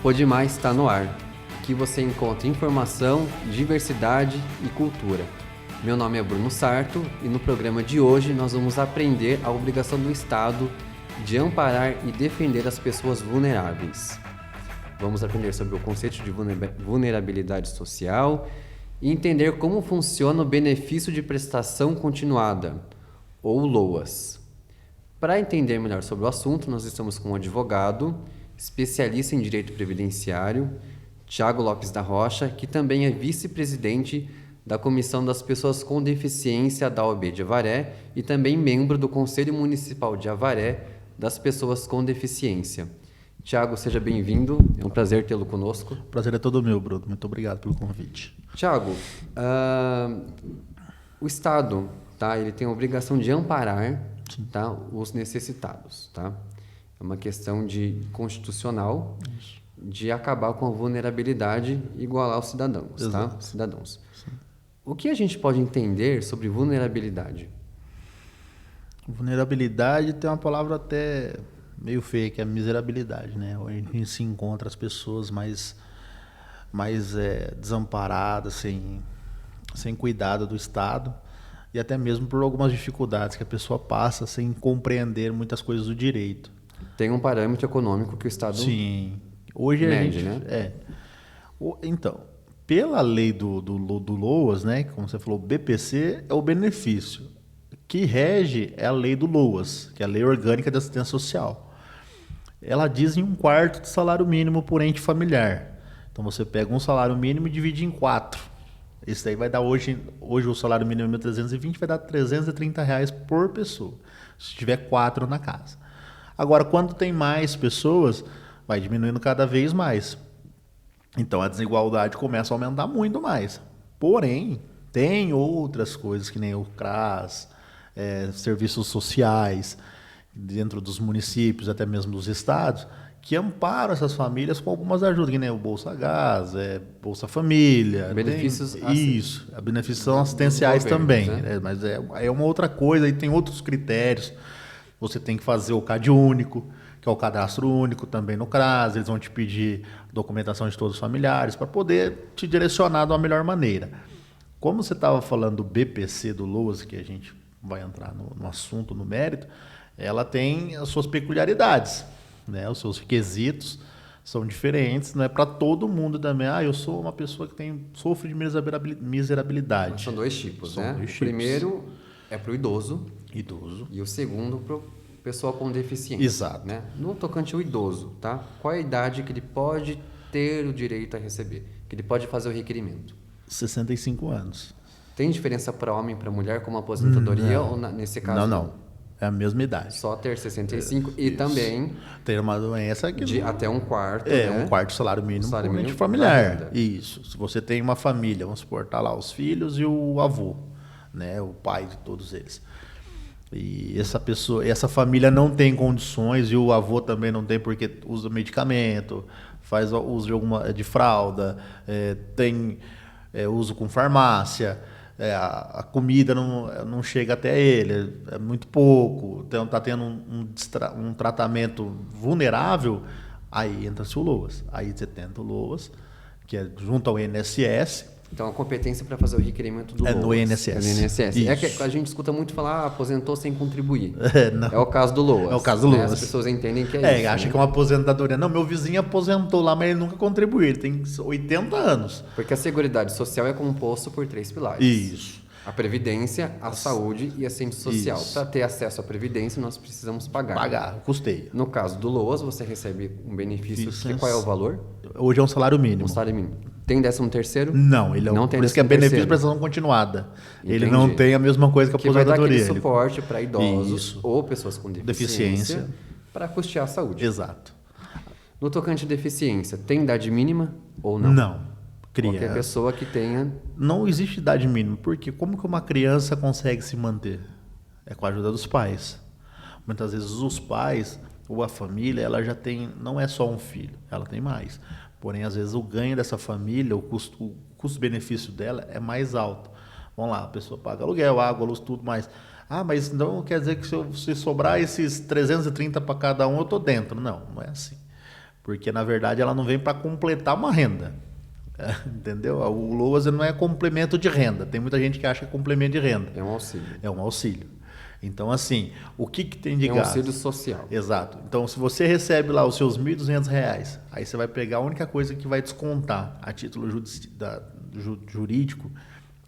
Podemais está no ar. Aqui você encontra informação, diversidade e cultura. Meu nome é Bruno Sarto e no programa de hoje nós vamos aprender a obrigação do Estado de amparar e defender as pessoas vulneráveis. Vamos aprender sobre o conceito de vulnerabilidade social e entender como funciona o benefício de prestação continuada, ou LOAS. Para entender melhor sobre o assunto, nós estamos com um advogado, especialista em direito previdenciário, Thiago Lopes da Rocha, que também é vice-presidente da Comissão das Pessoas com Deficiência da OAB de Avaré e também membro do Conselho Municipal de Avaré das Pessoas com Deficiência. Thiago, seja bem-vindo, é um prazer tê-lo conosco. O prazer é todo meu, Bruno. Muito obrigado pelo convite. Thiago, o Estado, tá, ele tem a obrigação de amparar, tá, os necessitados. Tá? É uma questão constitucional de acabar com a vulnerabilidade e igualar os cidadãos. Tá? Cidadãos. O que a gente pode entender sobre vulnerabilidade? Vulnerabilidade tem uma palavra até meio feia, que é miserabilidade, né? Onde a gente se encontra as pessoas mais desamparadas, sem cuidado do Estado e até mesmo por algumas dificuldades que a pessoa passa sem compreender muitas coisas do direito. Tem um parâmetro econômico que o Estado hoje mede, a gente, né? Então, pela lei do LOAS, né? Como você falou, o BPC é o benefício. O que rege é a lei do LOAS, que é a Lei Orgânica de Assistência Social. Ela diz em 1/4 de salário mínimo por ente familiar. Então você pega um salário mínimo e divide em 4. Esse daí vai dar hoje o salário mínimo é 1.320, vai dar R$330 por pessoa, se tiver 4 na casa. Agora, quando tem mais pessoas, vai diminuindo cada vez mais. Então a desigualdade começa a aumentar muito mais. Porém, tem outras coisas que nem o CRAS, serviços sociais, dentro dos municípios, até mesmo dos estados, que amparam essas famílias com algumas ajudas, que nem o Bolsa Gás, Bolsa Família. Benefícios benefícios são assistenciais também, né? Mas é uma outra coisa, e tem outros critérios. Você tem que fazer o CAD único, que é o cadastro único também no CRAS, eles vão te pedir documentação de todos os familiares para poder te direcionar de uma melhor maneira. Como você estava falando do BPC, do LOAS, que a gente vai entrar no assunto, no mérito, ela tem as suas peculiaridades, né? Os seus requisitos são diferentes, não é para todo mundo também. Eu sou uma pessoa que sofre de miserabilidade. Mas são dois tipos, São né? dois O tipos. Primeiro é para o idoso. E o segundo para o pessoa com deficiência. Exato. Né? No tocante ao idoso, tá? Qual é a idade que ele pode ter o direito a receber? Que ele pode fazer o requerimento? 65 anos. Tem diferença para homem e para mulher como aposentadoria? Não. Ou nesse caso? Não. É a mesma idade. Só ter 65 e também tem uma doença que até 1/4. né? 1/4 do salário mínimo por ente familiar. Isso. Se você tem uma família, vamos supor, tá lá os filhos e o avô, né? O pai de todos eles. E essa família não tem condições e o avô também não tem porque usa medicamento, faz uso de fralda, tem uso com farmácia. A comida não chega até ele, é muito pouco, então está tendo um tratamento vulnerável, aí entra-se o LOAS. Aí você tenta o LOAS, que é junto ao INSS. Então a competência para fazer o requerimento do LOAS. No INSS. É no INSS. Isso. É que a gente escuta muito falar, aposentou sem contribuir. Não. É o caso do LOAS. É o caso do LOAS. As pessoas entendem que é isso. Acha né? que é uma aposentadoria. Não, meu vizinho aposentou lá, mas ele nunca contribuiu. Ele tem 80 anos. Porque a Seguridade Social é composto por 3 pilares. Isso. A Previdência, a Saúde e a Assistência Social. Isso. Para ter acesso à Previdência, nós precisamos pagar. Pagar, o custeio. No caso do LOAS, você recebe um benefício. Qual é o valor? Hoje é um salário mínimo. Um salário mínimo. Tem 13º? Não, ele não tem por isso que é benefício de prestação continuada. Entendi. Ele não tem a mesma coisa que a aposentadoria. Que vai dar aquele suporte para idosos ou pessoas com deficiência. Para custear a saúde. Exato. No tocante à deficiência, tem idade mínima ou não? Não. Qualquer pessoa que tenha... Não existe idade mínima, porque como que uma criança consegue se manter? É com a ajuda dos pais. Muitas vezes os pais ou a família, ela já tem, não é só um filho, ela tem mais. Porém, às vezes o ganho dessa família, o custo-benefício dela é mais alto. Vamos lá, a pessoa paga aluguel, água, luz, tudo mais. Mas não quer dizer que se sobrar esses 330 para cada um, eu estou dentro. Não é assim. Porque, na verdade, ela não vem para completar uma renda. Entendeu? O LOAS não é complemento de renda. Tem muita gente que acha que é complemento de renda. É um auxílio. É um auxílio. Então, assim, o que tem de gasto? É um auxílio social. Exato. Então, se você recebe lá os seus R$ 1.200, aí você vai pegar a única coisa que vai descontar a título jurídico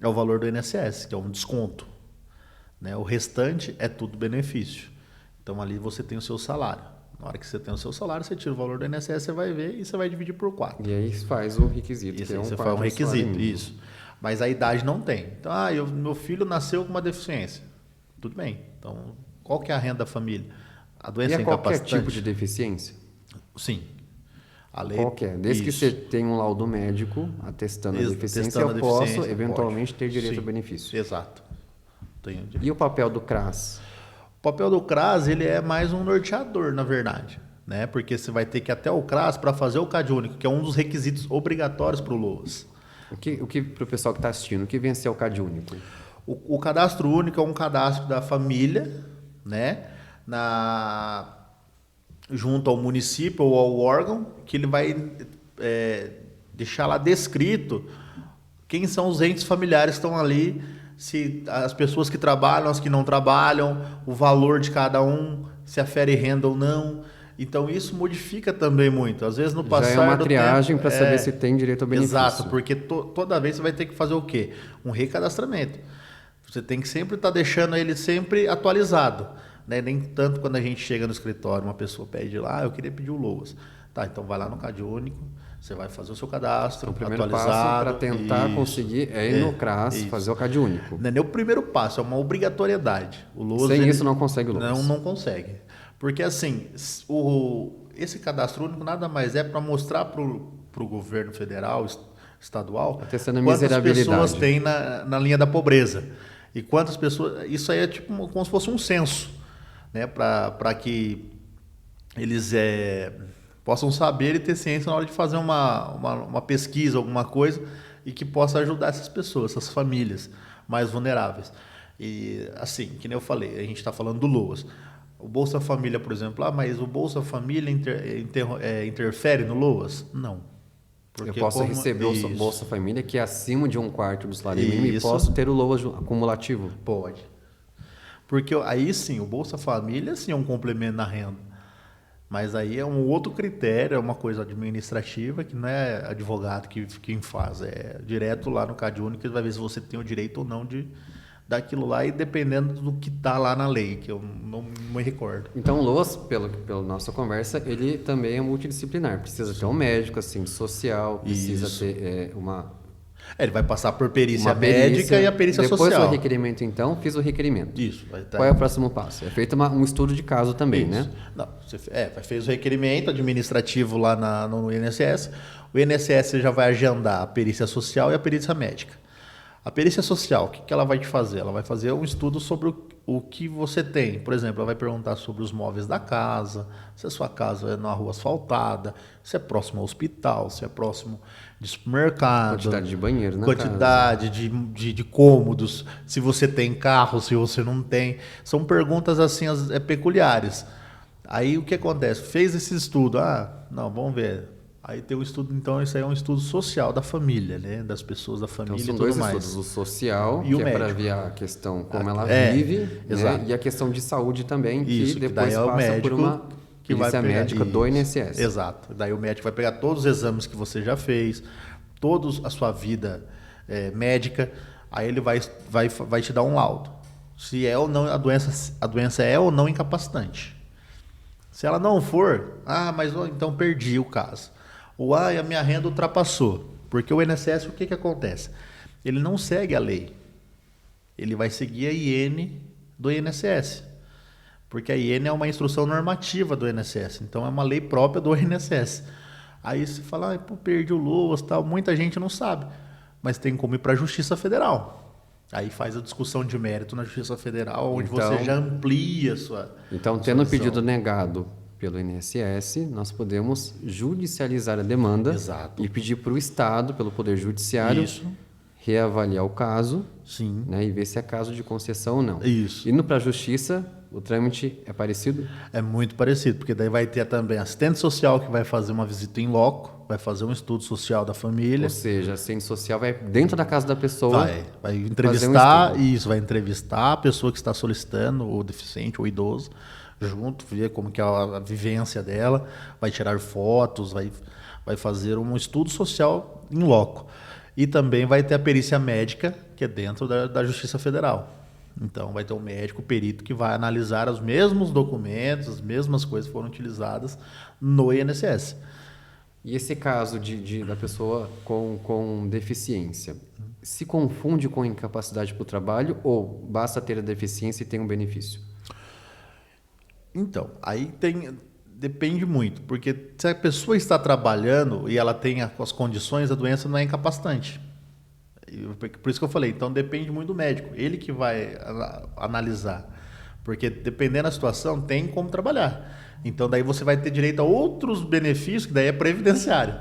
é o valor do INSS, que é um desconto. Né? O restante é tudo benefício. Então, ali você tem o seu salário. Na hora que você tem o seu salário, você tira o valor do INSS, você vai ver e você vai dividir por 4. E aí faz o requisito. Isso, você faz um requisito, isso. Mas a idade não tem. Então, meu filho nasceu com uma deficiência. Tudo bem. Então, qual que é a renda da família? A doença é incapacitante? Qualquer tipo de deficiência? Sim. A lei... Qualquer. Desde que você tenha um laudo médico atestando a deficiência, eu posso eventualmente ter direito ao benefício. Exato. E o papel do CRAS? O papel do CRAS, ele é mais um norteador, na verdade, né? Porque você vai ter que ir até o CRAS para fazer o CadÚnico, que é um dos requisitos obrigatórios para o LOAS. O que para o pessoal que está assistindo, o que vem a ser o CadÚnico? O cadastro único é um cadastro da família, né? Junto ao município ou ao órgão, que ele vai deixar lá descrito quem são os entes familiares que estão ali, se as pessoas que trabalham, as que não trabalham, o valor de cada um, se afere renda ou não. Então, isso modifica também muito. Às vezes, no passar do tempo... Já é uma triagem para saber se tem direito ao benefício. Exato, porque toda vez você vai ter que fazer o quê? Um recadastramento. Você tem que sempre estar deixando ele sempre atualizado. Né? Nem tanto quando a gente chega no escritório, uma pessoa pede lá, eu queria pedir o LOAS. Tá, então vai lá no CadÚnico, você vai fazer o seu cadastro, então, o primeiro atualizado. passo para tentar conseguir é ir no CRAS, fazer o CadÚnico. Não é nem o primeiro passo, é uma obrigatoriedade. O LOAS, sem isso não consegue o LOAS. Não consegue. Porque assim, esse cadastro único nada mais é para mostrar para o governo federal, estadual, quantas pessoas tem na linha da pobreza. E quantas pessoas... Isso aí é tipo como se fosse um censo, né? Para que eles possam saber e ter ciência na hora de fazer uma pesquisa, alguma coisa, e que possa ajudar essas pessoas, essas famílias mais vulneráveis. E assim, que nem eu falei, a gente está falando do LOAS. O Bolsa Família, por exemplo, mas o Bolsa Família interfere no LOAS? Não. Porque eu posso receber o Bolsa Família, que é acima de 1/4 do salário mínimo, e posso ter o LOAS acumulativo? Pode. Porque aí sim, o Bolsa Família sim é um complemento na renda. Mas aí é um outro critério, é uma coisa administrativa, que não é advogado quem faz. É direto lá no CadÚnico, que vai ver se você tem o direito ou não daquilo lá, e dependendo do que está lá na lei, que eu não me recordo. Então o LOAS, pela nossa conversa, ele também é multidisciplinar. Precisa ter um médico, assim, social, precisa ter uma... ele vai passar por perícia médica e a perícia social. Depois do requerimento, então, fiz o requerimento. Isso. Qual é o próximo passo? É feito um estudo de caso também, né? Não, você fez o requerimento administrativo lá no INSS. O INSS já vai agendar a perícia social e a perícia médica. A perícia social, o que ela vai te fazer? Ela vai fazer um estudo sobre o que você tem. Por exemplo, ela vai perguntar sobre os móveis da casa, se a sua casa é numa rua asfaltada, se é próximo ao hospital, se é próximo de supermercado. Quantidade de banheiro na quantidade casa. De cômodos, se você tem carro, se você não tem. São perguntas assim peculiares. Aí o que acontece? Fez esse estudo. Não, vamos ver. Aí tem o estudo, então isso aí é um estudo social da família, né? Das pessoas da família, então, e tudo mais. São dois estudos, o social, e que é para ver a questão como ela vive, né? E a questão de saúde também, que depois passa por uma perícia médica do INSS. Exato. Daí o médico vai pegar todos os exames que você já fez, toda a sua vida médica, aí ele vai te dar um laudo. Se é ou não a doença é ou não incapacitante. Se ela não for, mas então perdi o caso. Ou a minha renda ultrapassou. Porque o INSS, o que acontece? Ele não segue a lei. Ele vai seguir a IN do INSS. Porque a IN é uma instrução normativa do INSS. Então é uma lei própria do INSS. Aí você fala, perdi o LOAS, tal. Muita gente não sabe. Mas tem como ir para a Justiça Federal. Aí faz a discussão de mérito na Justiça Federal, onde você já amplia a sua... Então, tendo o pedido negado pelo INSS, nós podemos judicializar a demanda. Exato. E pedir para o Estado, pelo Poder Judiciário, reavaliar o caso. Sim. Né, e ver se é caso de concessão ou não. Isso. Indo para a Justiça, O trâmite é parecido? É muito parecido, porque daí vai ter também assistente social que vai fazer uma visita em loco, vai fazer um estudo social da família. Ou seja, a assistente social vai dentro da casa da pessoa. Vai entrevistar, vai entrevistar a pessoa que está solicitando, o deficiente ou idoso, junto, ver como que é a vivência dela, vai tirar fotos, vai fazer um estudo social em loco. E também vai ter a perícia médica, que é dentro da Justiça Federal. Então, vai ter um médico, perito, que vai analisar os mesmos documentos, as mesmas coisas que foram utilizadas no INSS. E esse caso da pessoa com deficiência, se confunde com incapacidade para o trabalho ou basta ter a deficiência e tem um benefício? Então, aí depende muito, porque se a pessoa está trabalhando e ela tem as condições, a doença não é incapacitante. Por isso que eu falei, então depende muito do médico, ele que vai analisar, porque dependendo da situação tem como trabalhar. Então daí você vai ter direito a outros benefícios, que daí é previdenciário.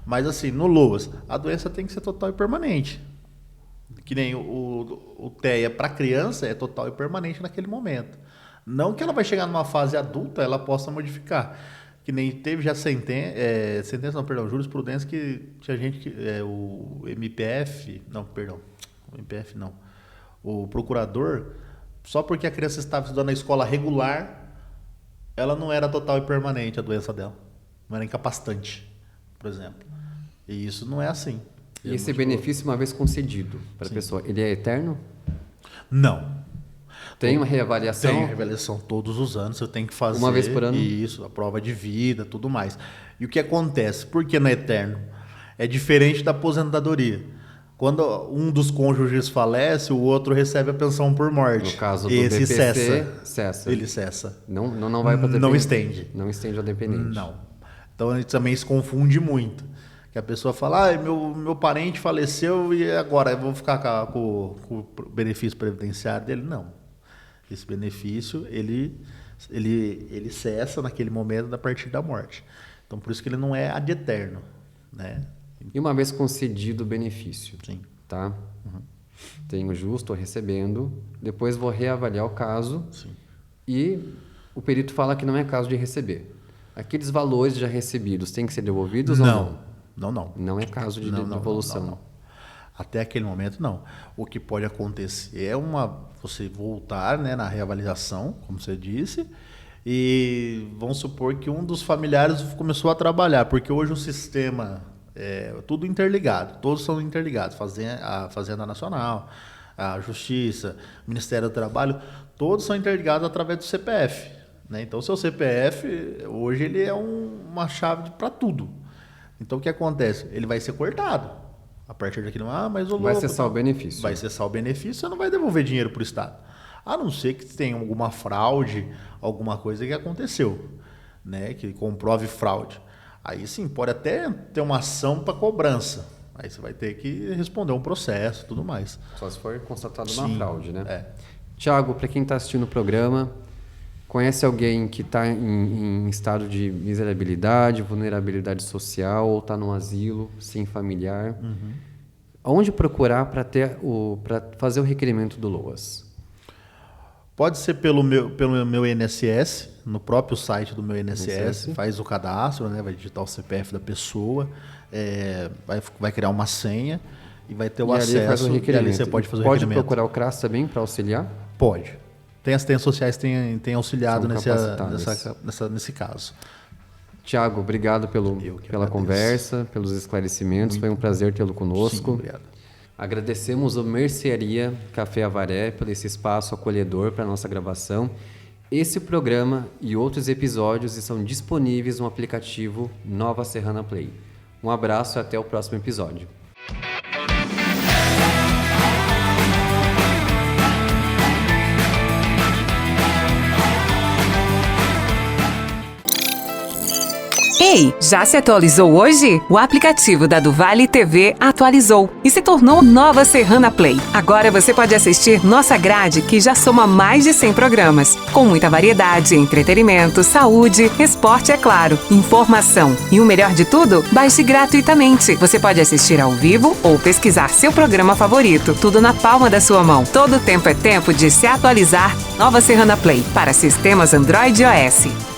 Mas assim, no LOAS, a doença tem que ser total e permanente. Que nem o TEA para criança é total e permanente naquele momento. Não que ela vai chegar numa fase adulta, ela possa modificar. Que nem teve já jurisprudência que tinha gente que o procurador, só porque a criança estava estudando na escola regular, ela não era total e permanente a doença dela, não era incapacitante, por exemplo. E isso não é assim. E esse benefício, uma vez concedido para a pessoa, ele é eterno? Não. Tem uma reavaliação? Tem reavaliação todos os anos, eu tenho que fazer. Uma vez por ano? Isso, a prova de vida, tudo mais. E o que acontece? Por que não é eterno? É diferente da aposentadoria. Quando um dos cônjuges falece, o outro recebe a pensão por morte. No caso do esse BPC, cessa. Ele cessa. Não vai para dependente? Não estende. Não estende ao dependente. Não. Então, a gente também se confunde muito. Que a pessoa fala, meu parente faleceu e agora eu vou ficar com o benefício previdenciário dele? Não. Esse benefício, ele cessa naquele momento a partir da morte. Então, por isso que ele não é ad eterno, né? E uma vez concedido o benefício, sim, tá? Uhum. Tenho justo, estou recebendo, depois vou reavaliar o caso, sim, e o perito fala que não é caso de receber. Aqueles valores já recebidos têm que ser devolvidos ou não? Não. Não é caso de devolução. Não. Até aquele momento, não. O que pode acontecer é você voltar, né, na reavaliação, como você disse, e vamos supor que um dos familiares começou a trabalhar, porque hoje o sistema é tudo interligado, todos são interligados, a Fazenda Nacional, a Justiça, o Ministério do Trabalho, todos são interligados através do CPF. Né? Então, o seu CPF, hoje, ele é uma chave para tudo. Então, o que acontece? Ele vai ser cortado. A partir daqui, mas o vai cessar o benefício. Vai cessar o benefício, você não vai devolver dinheiro para o Estado. A não ser que tenha alguma fraude, alguma coisa que aconteceu, né? Que comprove fraude. Aí sim, pode até ter uma ação para cobrança. Aí você vai ter que responder um processo e tudo mais. Só se for constatada uma fraude, né? É. Tiago, para quem está assistindo o programa, conhece alguém que está em estado de miserabilidade, vulnerabilidade social, ou está num asilo, sem familiar? Uhum. Onde procurar para fazer o requerimento do LOAS? Pode ser pelo meu INSS, no próprio site do meu INSS, faz o cadastro, né? Vai digitar o CPF da pessoa, vai criar uma senha e vai ter o acesso. Ali faz o requerimento. E ali você pode fazer o requerimento. requerimento. Pode procurar o CRAS também para auxiliar? Pode. Tem assistentes sociais que têm auxiliado nesse caso. Tiago, obrigado pela conversa, pelos esclarecimentos. Foi um prazer tê-lo conosco. Sim, obrigado. Agradecemos a Mercearia Café Avaré por esse espaço acolhedor para a nossa gravação. Esse programa e outros episódios estão disponíveis no aplicativo Nova Serrana Play. Um abraço e até o próximo episódio. Ei, aí, já se atualizou hoje? O aplicativo da Duvale TV atualizou e se tornou Nova Serrana Play. Agora você pode assistir nossa grade, que já soma mais de 100 programas, com muita variedade, entretenimento, saúde, esporte, é claro, informação. E o melhor de tudo, baixe gratuitamente. Você pode assistir ao vivo ou pesquisar seu programa favorito, tudo na palma da sua mão. Todo tempo é tempo de se atualizar. Nova Serrana Play, para sistemas Android e iOS.